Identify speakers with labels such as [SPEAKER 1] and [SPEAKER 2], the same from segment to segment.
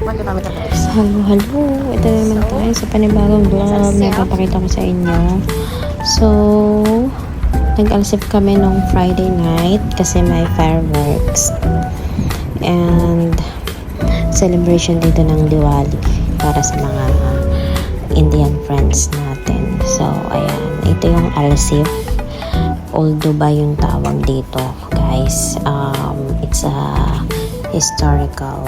[SPEAKER 1] Hello. Ito na naman tayo sa panibagong vlog na ipapakita ko sa inyo. So, nag-alsip kami nung Friday night kasi may fireworks. And, celebration dito ng Diwali para sa mga Indian friends natin. So, ayan. Ito yung alsip. Old Dubai yung tawag dito, guys. It's a historical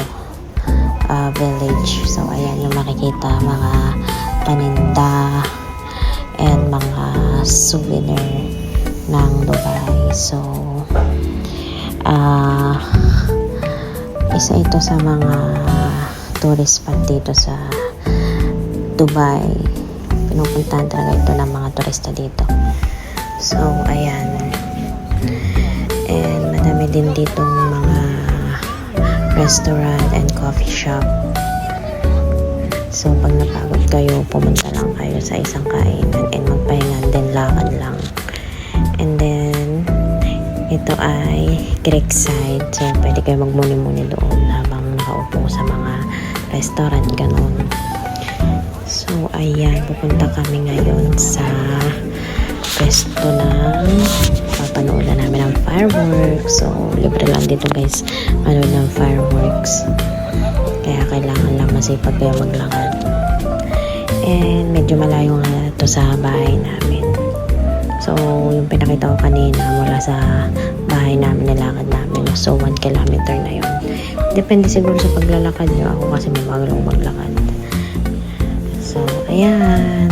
[SPEAKER 1] village. So, ayan yung makikita mga paninda and mga souvenir ng Dubai. So, isa ito sa mga tourist spot dito sa Dubai. Pinupuntahan talaga ito ng mga turista dito. So, ayan. And madami din ditong mga restaurant and coffee shop. So, pag napagod kayo, pumunta lang kayo sa isang kainan and magpahinga din, lakad lang. And then, ito ay Greek side. So, pwede kayo magmuni-muni doon habang nakaupo sa mga restaurant, ganun. So, ayan. Pupunta kami ngayon sa pwesto ng papanoodan namin ng fireworks. So, libre lang dito, guys, manood ng fireworks. Kaya kailangan lang masipag kayo maglakad. And medyo malayo nga ito sa bahay namin. So, yung pinakita ko kanina mula sa bahay namin, nilakad namin. So, 1 kilometer na yun. Depende siguro sa paglalakad nyo. Ako kasi mabagal ako maglakad. So, ayan.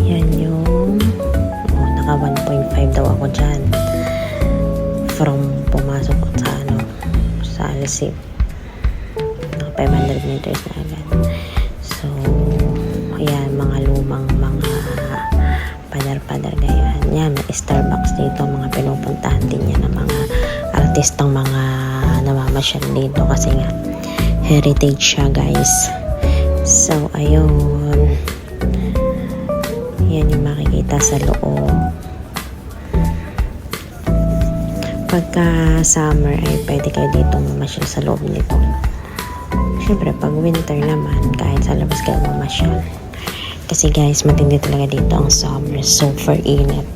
[SPEAKER 1] Yan yung naka 1.5 daw ako dyan. From pumasok sa Alsip. 500 meters na agad. So, ayan, mga lumang mga padar-padar ganyan. Yan, may Starbucks dito. Mga pinupuntahan din yan ng mga artistang mga namamasyal dito kasi nga heritage siya, guys. So, ayun. Yan yung makikita sa loob. Pagka summer ay pwede kayo dito mamasyal sa loob nito. Siyempre, pag winter naman, kahit sa labas kayo mamasyal. Kasi, guys, matindi talaga dito ang summer. Super init.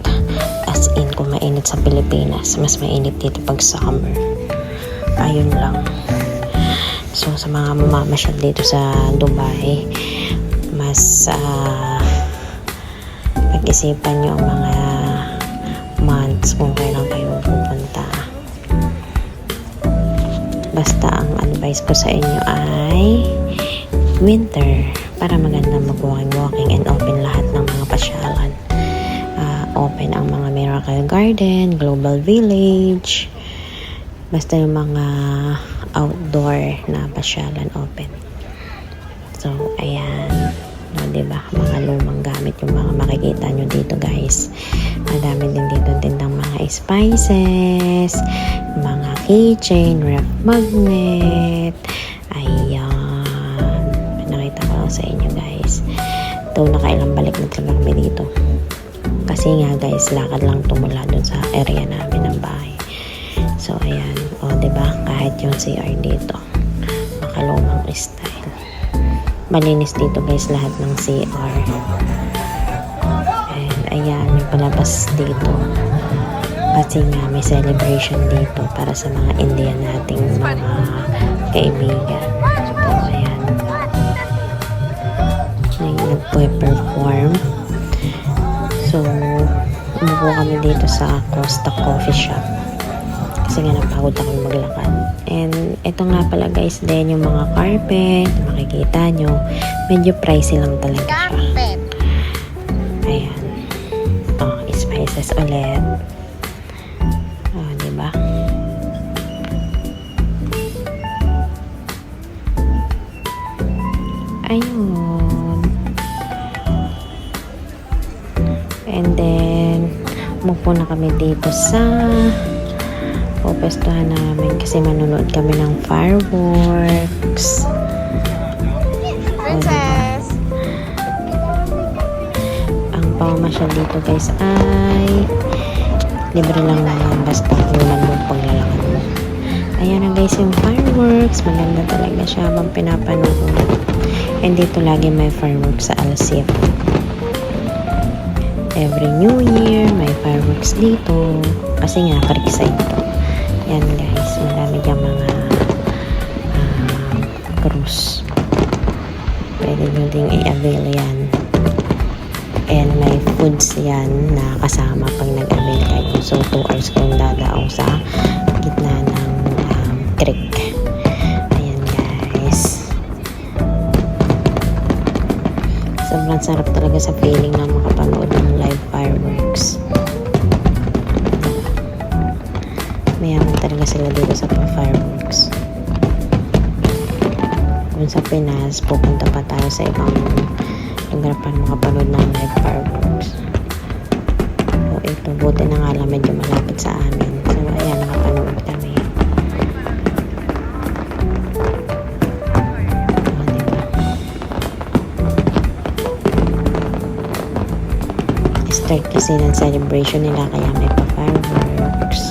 [SPEAKER 1] As in, kung mainit sa Pilipinas, mas mainit dito pag summer. Ayun lang. So, sa mga mamamasyal dito sa Dubai, mas pag-isipan nyo ang mga months kung kailan kayo pupunta. Basta ang advice ko sa inyo ay winter para maganda mag-walking and open lahat ng mga pasyalan. Open ang mga Miracle Garden, Global Village, basta yung mga outdoor na pasyalan open. So, ayan. No, diba? Mga lumang gamit yung mga makikita nyo dito, guys. Madami din dito tindang mga spices, mga keychain, ref magnet. Ayan. Pinakita ko lang sa inyo, guys. Ito, nakailang balik na talaga kami dito. Kasi nga, guys, lakad lang tumula dun sa area namin ng bahay. So, ayan. O, diba? Kahit yung CR dito. Makalumang style. Malinis dito, guys, lahat ng CR. And ayan, yung palabas dito. Kasi nga, may celebration dito para sa mga Indian nating mga kaibigan. So, ayan. Nagpo-perform. So, umupo kami dito sa Costa Coffee Shop. Kasi nga napagod ako maglakad. And ito nga pala, guys, din yung mga carpet. Makikita nyo. Medyo pricey lang talaga siya. Ayan. Oh, spices ulit. Oh, diba? Ayun. And then, umupo na kami dito sa pupestuhan namin kasi manonood kami ng fireworks. Princess! Ang pamamasyal dito, guys, ay libre lang naman basta human mo paglalakad mo. Ayan na guys yung fireworks. Maganda talaga siya habang pinapanood. And dito lagi may fireworks sa Alsip. Every New Year, may fireworks dito. Kasi nga, Creekside to. Yan guys, marami dyan mga cruise. Pwede nyo ding i-avail yan. And may foods yan na kasama pag nag-avail kayo. So, 2 hours kayong dadaong sa gitna ng creek. Ayan guys. Sobrang sarap talaga sa feeling na makapanood ng live fireworks. Mayaman talaga sila dito sa fireworks. Kung sa Pinas, pupunta pa tayo sa ibang lugar para makapanood ng live fireworks. So, ito, buti na nga lang medyo malapit sa amin. So, ayan, nakapanood kami. Start kasi ng celebration nila kaya may pa-fireworks.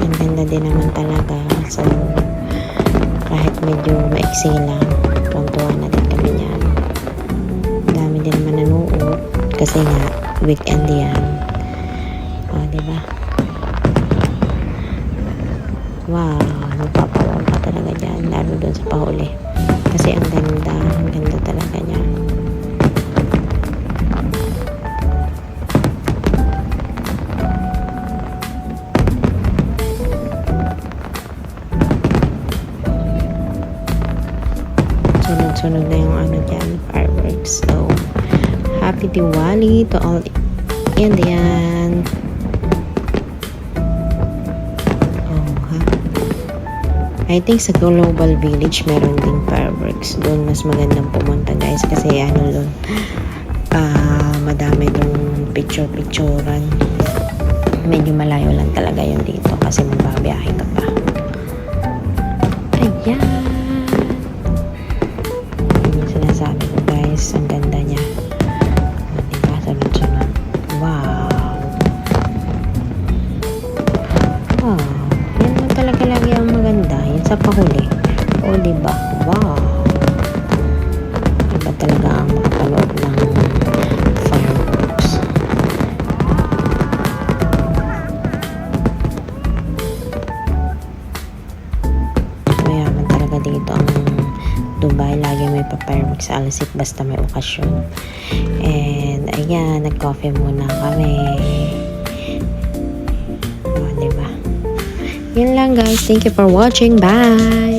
[SPEAKER 1] Ang ganda din naman talaga. So, kahit medyo maiksi lang, tuwan-tuwa na din kami niyan. Dami din naman nanood kasi nga, weekend yan. O, diba? Wow, magpapawaw ka talaga dyan, lalo dun sa pahuli. Kasi ang ganda talaga niya. Sunod na yung dyan, fireworks. So, happy Diwali to all Indian. Oh, ha? I think sa Global Village meron ding fireworks. Doon mas magandang pumunta guys kasi doon madami doon picture-picturean. Medyo malayo lang talaga yun dito kasi magbabiyahe ka pa. Ayan. Sabi ko guys, ang ganda niya. Diba? Sunod-sunod. Wow. Wow. Yan naman talaga lagi ang maganda. Yan sa pahuli. O diba? Wow. Iba talaga ang makapanood ng fireworks. Mayaman talaga dito ang Dubai, lagi may pa-fireworks sa Alsip basta may okasyon. And ayan, nag-coffee muna kami. O, diba? Yun lang guys. Thank you for watching. Bye!